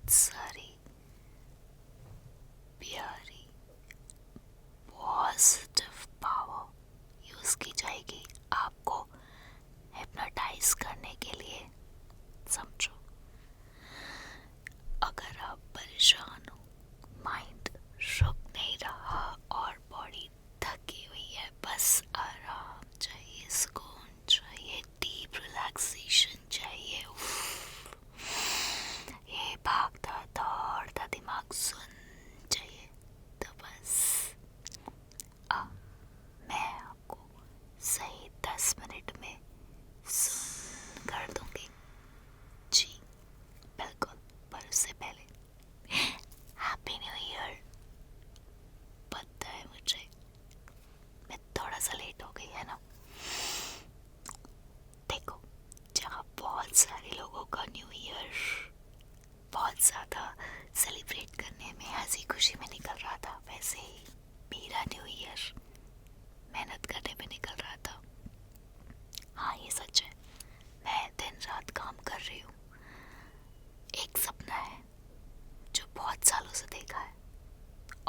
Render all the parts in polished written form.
बहुत सारी प्यारी पॉजिटिव पावर यूज की जाएगी आपको हिप्नोटाइज करने के लिए। समझो, अगर आप परेशान हो, माइंड रुक नहीं रहा और बॉडी थकी हुई है, बस आराम चाहिए, सुकून चाहिए, डीप रिलैक्सेशन चाहिए, ये भागता दौड़ता दिमाग सुन चाहिए, तो बस मैं आपको सही 10 मिनट में सुन कर दूंगी। जी बिल्कुल, पर उससे पहले हैप्पी न्यू ईयर। पता है मुझे मैं थोड़ा सा लेट हो गई है ना। देखो, जहाँ बहुत सारे लोगों का न्यू ईयर बहुत ज़्यादा सेलिब्रेट करने में, हंसी खुशी में निकल रहा था, वैसे ही मेरा न्यू ईयर मेहनत करने में निकल रहा था। हाँ, ये सच है, मैं दिन रात काम कर रही हूँ। एक सपना है जो बहुत सालों से देखा है,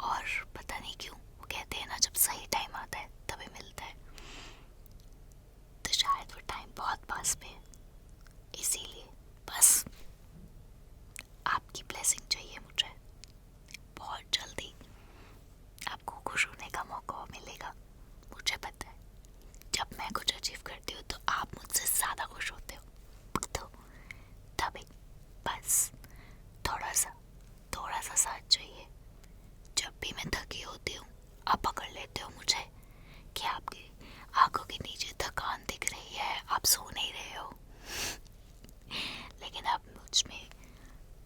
और पता नहीं क्यों वो कहते हैं ना, जब सही टाइम आता है तभी मिलता है। तो शायद वो टाइम बहुत पास में है, इसीलिए बस आपकी ब्लेसिंग चाहिए मुझे। बहुत जल्दी आपको खुश होने का मौका मिलेगा। मुझे पता है, जब मैं कुछ अचीव करती हूँ तो आप मुझसे ज़्यादा खुश होते हो, तो तभी बस थोड़ा सा साथ चाहिए। जब भी मैं थकी होती हूँ, आप पकड़ लेते हो मुझे कि आपकी आंखों के नीचे थकान दिख रही है, आप सो नहीं रहे हो, लेकिन आप मुझ में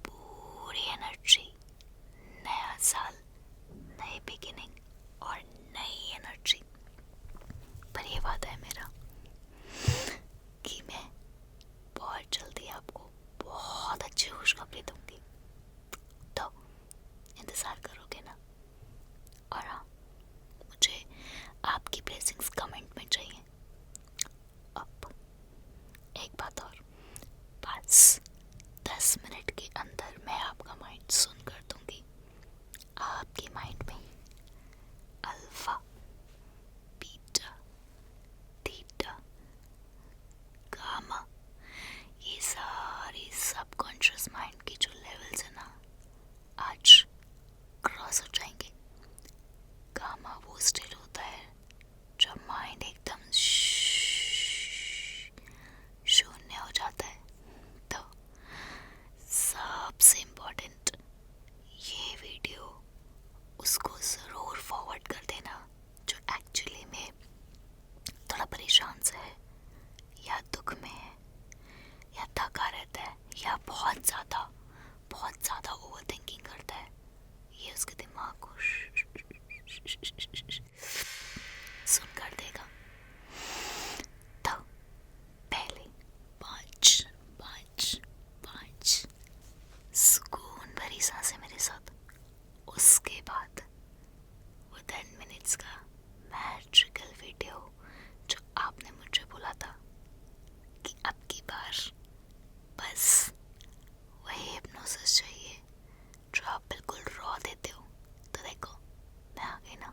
पूरी एनर्जी, नया साल, नई बिगिनिंग और नई एनर्जी। पर ये वादा है मेरा कि मैं बहुत जल्दी आपको बहुत अच्छी खुशखबरी दूंगी, तो इंतज़ार करोगे ना। और हाँ, मुझे आपकी ब्लेसिंग्स कमेंट में चाहिए। अब एक बात और, बस 10 मिनट के अंदर मैं आपका माइंड सुन कर दूंगी। आपके माइंड में अल्फा, बीटा, थीटा, गामा, ये सारी सबकॉन्शियस माइंड की जो लेवल्स है ना, आज क्रॉस हो जाएंगे। गामा वो स्टेट होता है जब माइंड एकदम शून्य हो जाता है। तो सबसे इम्पोर्टेंट, ये वीडियो उसको ज़रूर फॉरवर्ड कर देना जो एक्चुअली में थोड़ा परेशान सा है, या दुख में है, या थका रहता है, या बहुत ज़्यादा ओवर थिंकिंग करता है। ये उसके दिमाग को सुन कर देगा। तो पहले 5 5 5 सुकून भरी सांसें मेरे साथ, उसके बाद वो 10 मिनट्स का मैजिकल वीडियो जो आपने मुझे बोला था कि अब की बार बस वही हिप्नोसिस चाहिए जो आप बिल्कुल रॉ देते हो। तो देखो, मैं आ गई ना।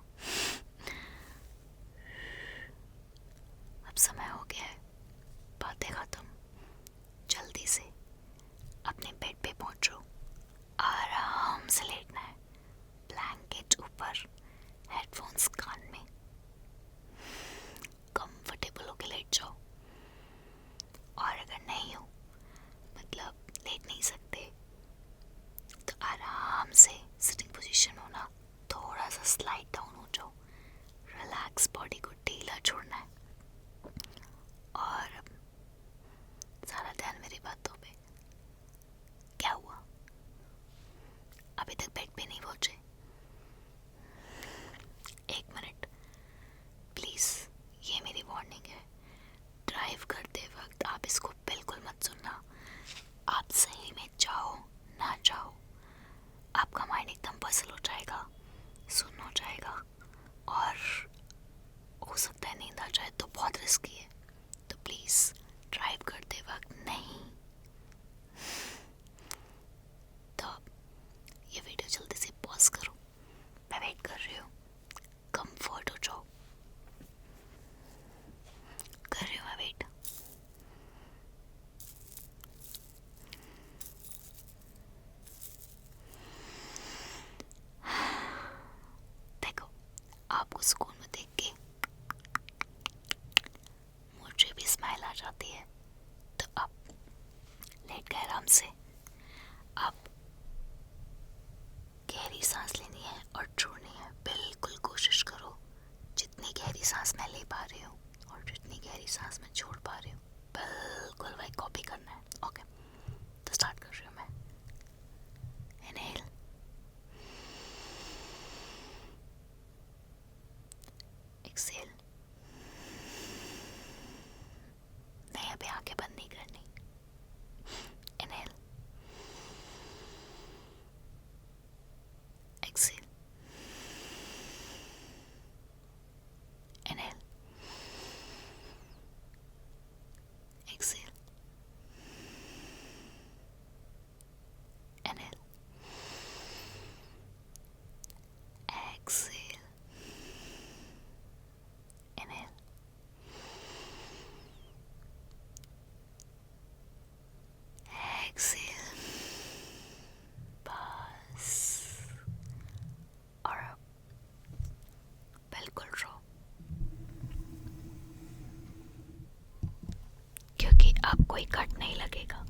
कोई कट नहीं लगेगा,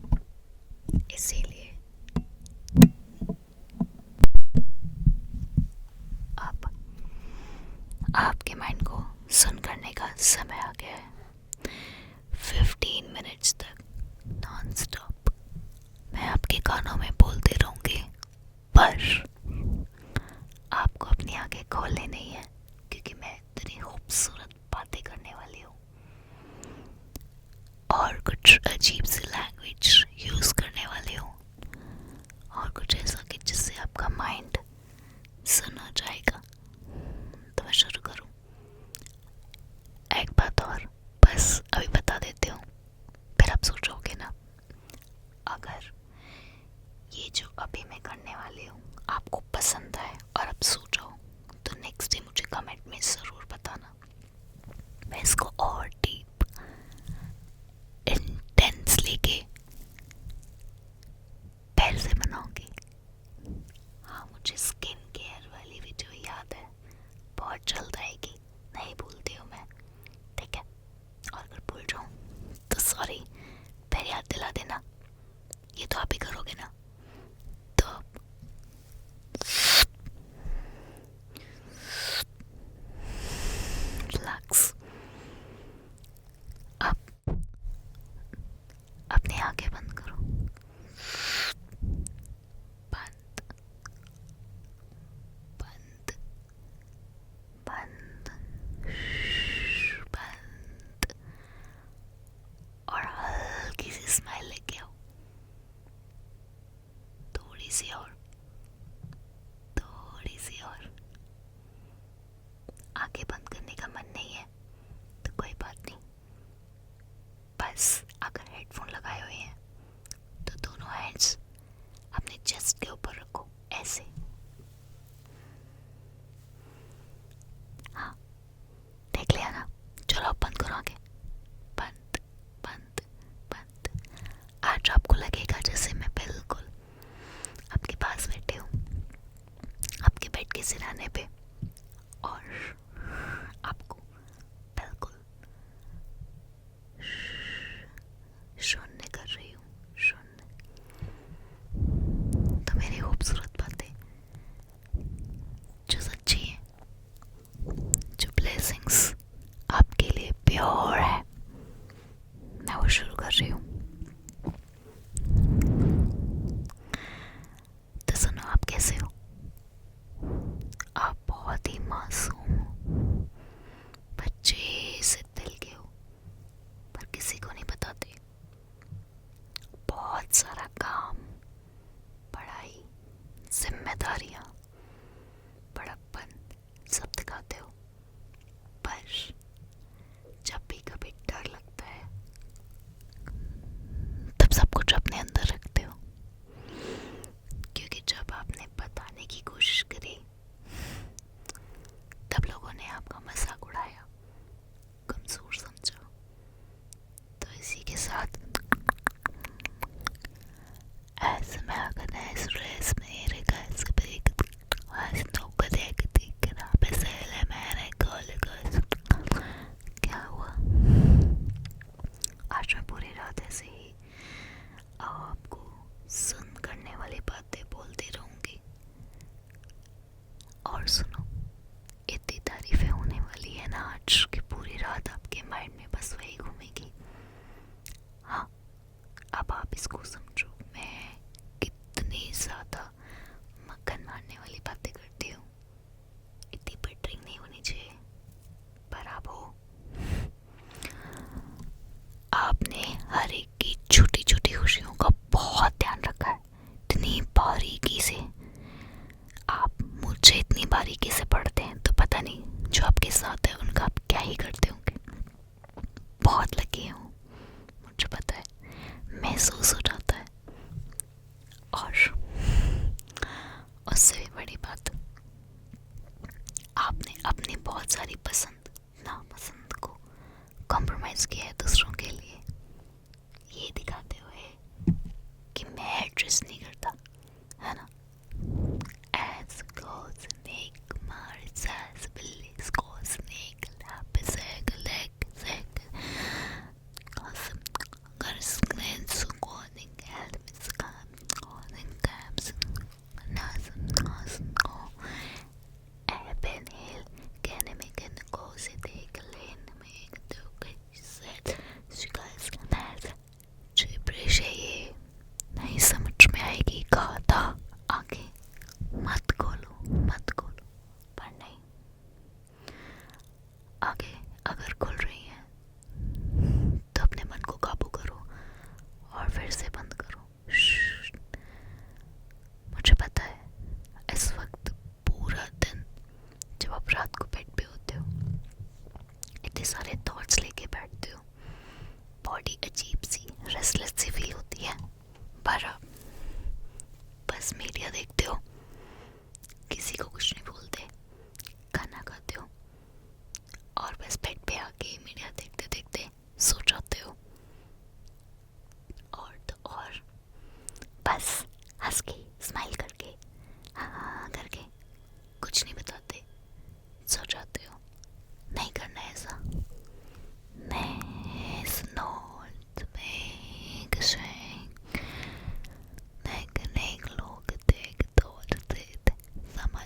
इसीलिए अब आपके माइंड को सुन करने का समय आ गया है। 15 मिनट्स तक नॉन स्टॉप मैं आपके कानों में बोलते रहूंगी, पर आपको अपनी आंखें खोलनी नहीं है, क्योंकि मैं इतनी खूबसूरत बातें करने वाली हूँ और कुछ अजीब सी लैंग्वेज यूज करने वाली हूँ और कुछ ऐसा कि जिससे आपका माइंड सुन हो जाएगा। तो मैं शुरू करूँ? एक बात और बस अभी बता देती हूँ, फिर आप सोचोगे ना, अगर ये जो अभी मैं करने वाली हूँ आपको पसंद आए और आप सोचो, तो नेक्स्ट डे मुझे कमेंट में ज़रूर बताना। मैं इसको और डीप इंटेंस लेके पैर से बनाऊंगी। हाँ, मुझे स्किन केयर वाली वीडियो याद है, बहुत जल्द आएगी, नहीं भूलती हूँ मैं, ठीक है? और अगर भूल जाऊँ तो सॉरी, फिर याद दिला देना। ये तो आप ही करोगे ना? तो रिलैक्स। अब अपनी आंखें बंद करो, बंद बंद बंद बंद, और हल्की सी स्माइल लेके आओ, थोड़ी सी और, थोड़ी सी और। आंखें बंद करने का मन नहीं है तो कोई बात नहीं, बस अगर हेडफोन लगाए हुए हैं तो दोनों हैंड्स अपने चेस्ट के ऊपर रखो, ऐसे। हाँ, देख लिया ना? चलो अब बंद करो आंखें, बंद बंद बंद। आज आपको लगेगा जैसे मैं बिल्कुल आपके पास बैठे हूँ, आपके बेड के सिरहाने पे, और आपको बिल्कुल शून्य कर रही हूँ, शून्य। तो मेरी खूबसूरत बातें जो सच्ची है, जो ब्लेसिंग्स आपके लिए प्योर है, मैं वो शुरू कर रही हूँ। तो सुनो, आप कैसे हो? आप बहुत ही मासूम हो, बच्चे से दिल के हो, पर किसी को नहीं बताते। बहुत सारा काम, पढ़ाई, जिम्मेदारियाँ, बड़प्पन सब दिखाते हो, पर जब भी कभी डर लगता है तब सब कुछ अपने अंदर रखते हो, क्योंकि जब आपने बताने की कोशिश करी तब लोगों ने आपका मजाक उड़ाया, कमजोर समझा। तो इसी के साथ ऐसे में अगर ऐसे रेस मेरे कैसे ब्रेक आज तो कदे कदी करा पहले मैंने कॉल कर, क्या हुआ? आज मैं पूरी रात ऐसे ही आपको सुन करने वाली बातें बोलती रहूंगी। और सुनो, इतनी तारीफें होने वाली है ना आज की पूरी रात आपके माइंड में बस वही घूमेगी। हाँ, अब आप इसको समझो मैं कितनी ज़्यादा मक्खन मारने वाली बातें करती हूँ। इतनी बटरिंग नहीं होनी चाहिए, पर आप हो। आपने हर एक की छोटी छोटी खुशियों का बहुत ध्यान रखा है, इतनी बारीकी से। आप मुझे इतनी बारीकी से पढ़ते हैं तो पता नहीं जो आपके साथ है उनका आप क्या ही करते होंगे। बहुत लकी हूँ, मुझे पता है, महसूस हो जाता है। और उससे भी बड़ी बात, आपने अपनी बहुत सारी पसंद नापसंद को कॉम्प्रोमाइज़ किया है दूसरों के लिए, ये दिखाते हुए कि मैं एड्रेस नहीं करता, है ना? As goes snake Mars as Billy's goes snake lap is egg leg egg गर snake बस मीडिया देखते हो, किसी को कुछ नहीं बोलते, खाना खाते हो और बस बेड पे आके मीडिया देखते देखते सो जाते हो। और तो और बस हंस के स्माइल करके हाँ करके कुछ नहीं बताते, सो जाते हो। नहीं करना है ऐसा। Nej, snart mig säng. Nej, lågdäck, dåligt. Samma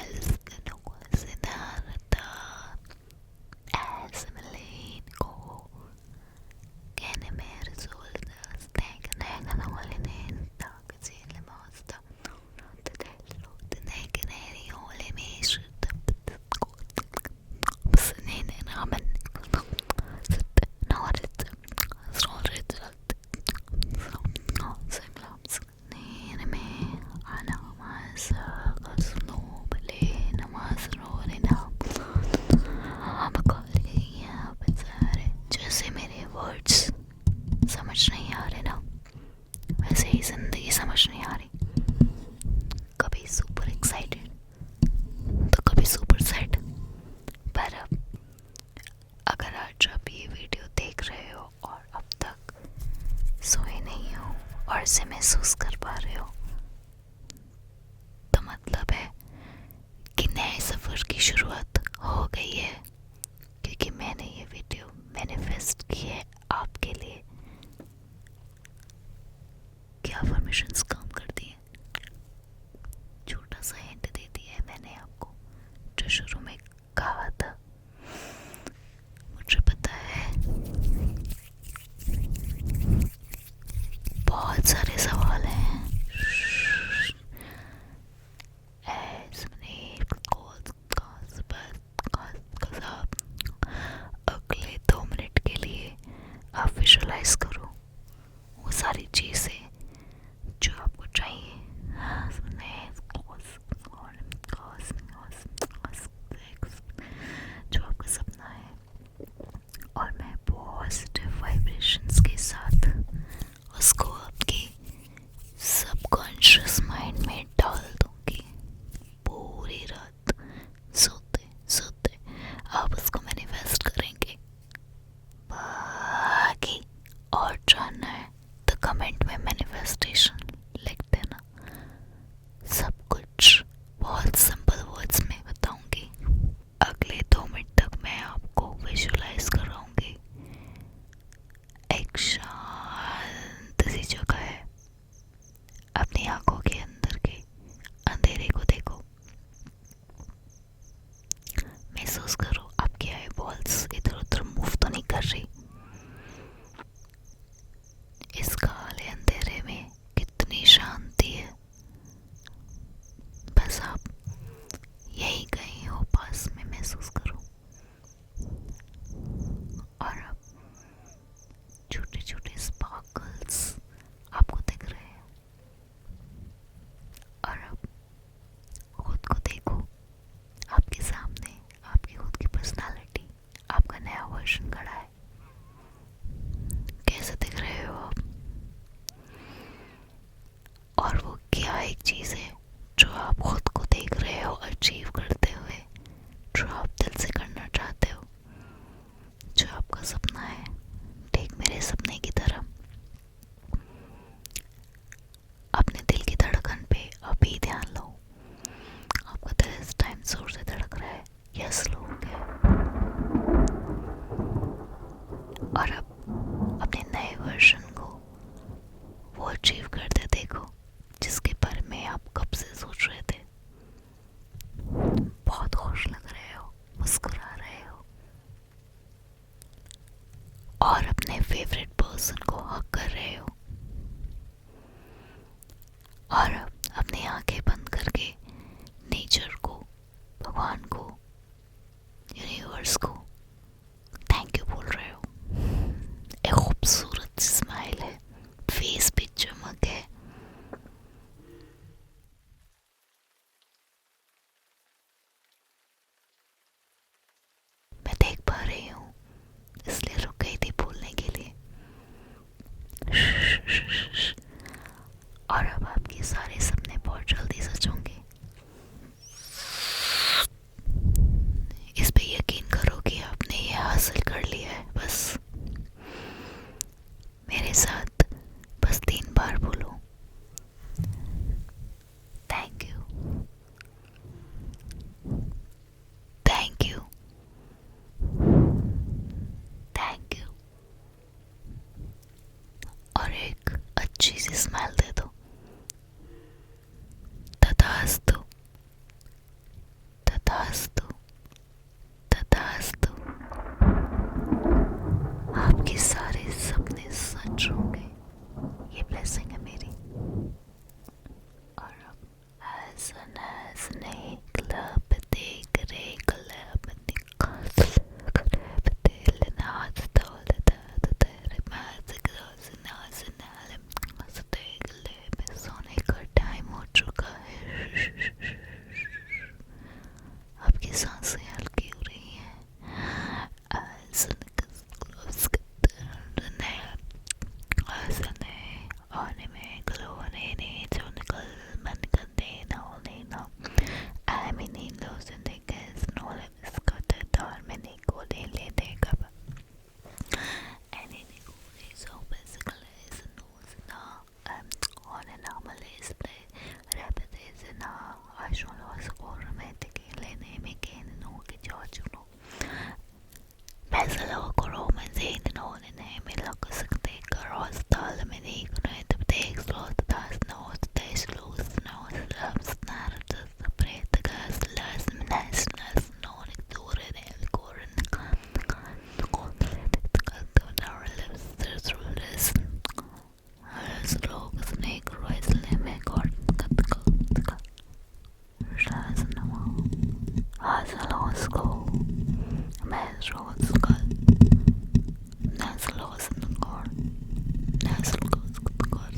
älskar någonsin nära. Äsmelin, gå. Känner mer soldas. Nej, någon inte. Till måste. Det låter nej, i hål i mig. Nej, men. जैसे मेरे वर्ड्स समझ नहीं आ रहे ना, वैसे ही जिंदगी समझ नहीं आ रही। कभी सुपर एक्साइटेड तो कभी सुपर सैड। पर अब अगर आज आप ये वीडियो देख रहे हो और अब तक सोए नहीं हो और इसे महसूस कर पा रहे हो, तो मतलब है कि नए सफ़र की शुरुआत हो गई है, क्योंकि मैंने ये वीडियो मैनिफेस्ट की है आपके लिए। क्या अफर्मेशंस काम करती हैं? छोटा सा हिंट दे दिया है मैंने आपको, जो शुरू में कहा था। मुझे पता है बहुत सारे सवाल हैं। अगले 2 मिनट के लिए आप विजुलाइज करो वो सारी चीज़ें जो आपको चाहिए। जो आपका सपना है, और मैं पॉजिटिव वाइब्रेशंस के साथ उसको आपके सबकॉन्शियस माइंड में डाल दूंगी। पूरी रात सोते सोते आप उसको मैनिफेस्ट करेंगे। बाकी और जानना है तो कमेंट में मैनिफेस्टेशन लिख देना। सब कुछ बहुत सिंपल वर्ड्स में बताऊंगी। अगले 2 मिनट तक मैं आपको विजुलाइज कराऊंगी। एक शांत सी जगह है, अपनी आंखों के अंदर के अंधेरे को देखो, महसूस करो आपकी आई बॉल्स इधर उधर मूव तो नहीं कर रही। इस काले अंधेरे में कितनी शांति है। बस आप यही कहीं हो पास में महसूस करो। और अब छोटे छोटे स्पार्कल्स आपको दिख रहे हैं। और अब खुद को देखो, आपके सामने आपकी खुद की पर्सनालिटी, आपका नया वर्जन खड़ा है। कैसे दिख रहे हो आप? और वो क्या एक चीज़ है जो आप खुद को देख रहे हो अचीव करते हुए, जो आप दिल से करना चाहते हो, जो आपका सपना है, ठीक मेरे सपने की तरह। अपने दिल की धड़कन पे अभी ध्यान लो। आपका दिल इस टाइम जोर से धड़क रहा है या स्लो हो गया? और अब अपने नए वर्जन को वो अचीव करते देखो जिसके बारे में आप कब से सोच रहे थे। बहुत खुश लग रहे हो, मुस्कुरा रहे हो और अपने फेवरेट पर्सन को हक कर रहे हो। और अब अपनी आंखें बंद करके नेचर को, भगवान को, यूनिवर्स को थैंक यू बोल रहे हो। एक खूबसूरत स्माइल है, फेस पे चमक है। मैं देख पा रही हूँ, इसलिए रुक गई थी बोलने के लिए। और अब आपके सारे सपने sehen den Hohnen mit lockes Knicker, Stall med ikone, det betekslåt, das nås, det slås, nås, löps, när det så brett, gas, lös, men näsnas, nånig, dore, del, koren, där lips, there's rules, alles lockes Knicker, Weisle, med kort, katka, Schleißen, Haselåsko, med rådskall, näslåsen går, näslåsen går,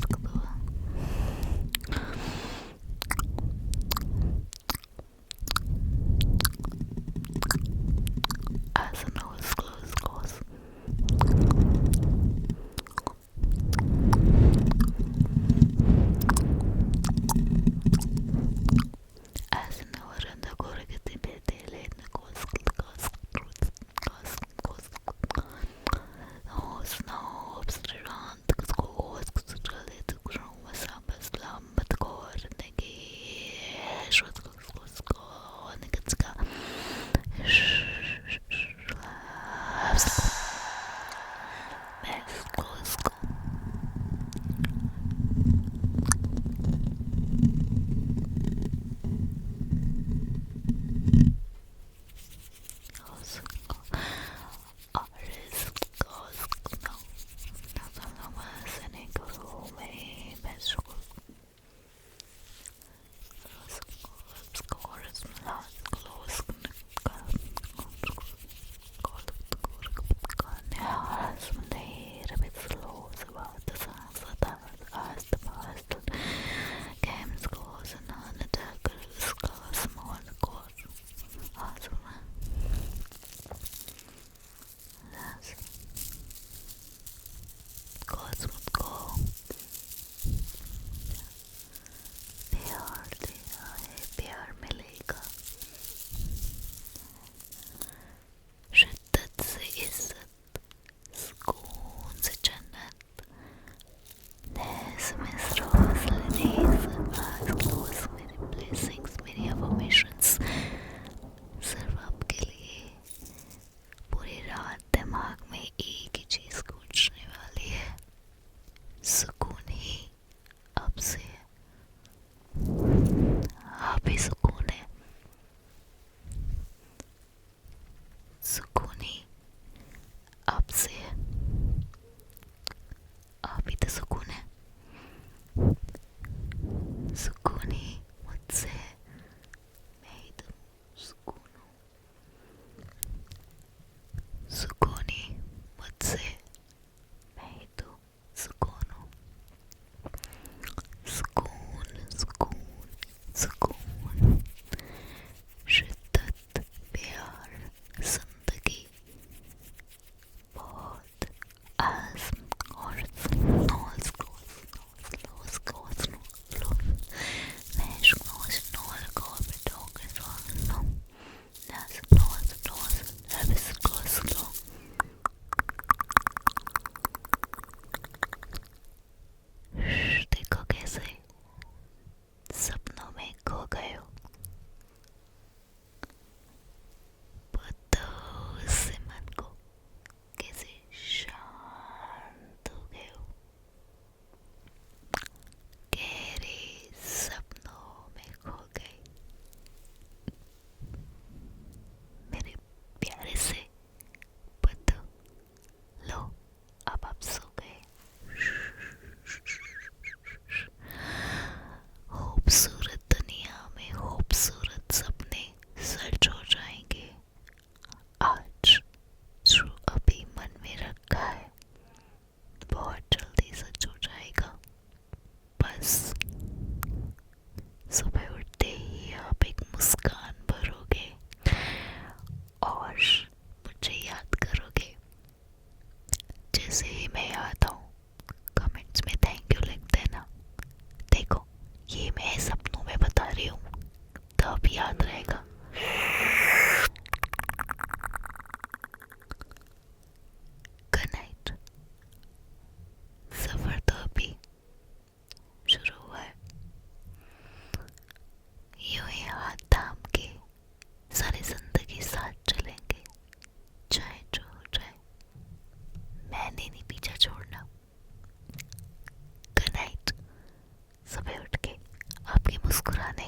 मुस्कुराने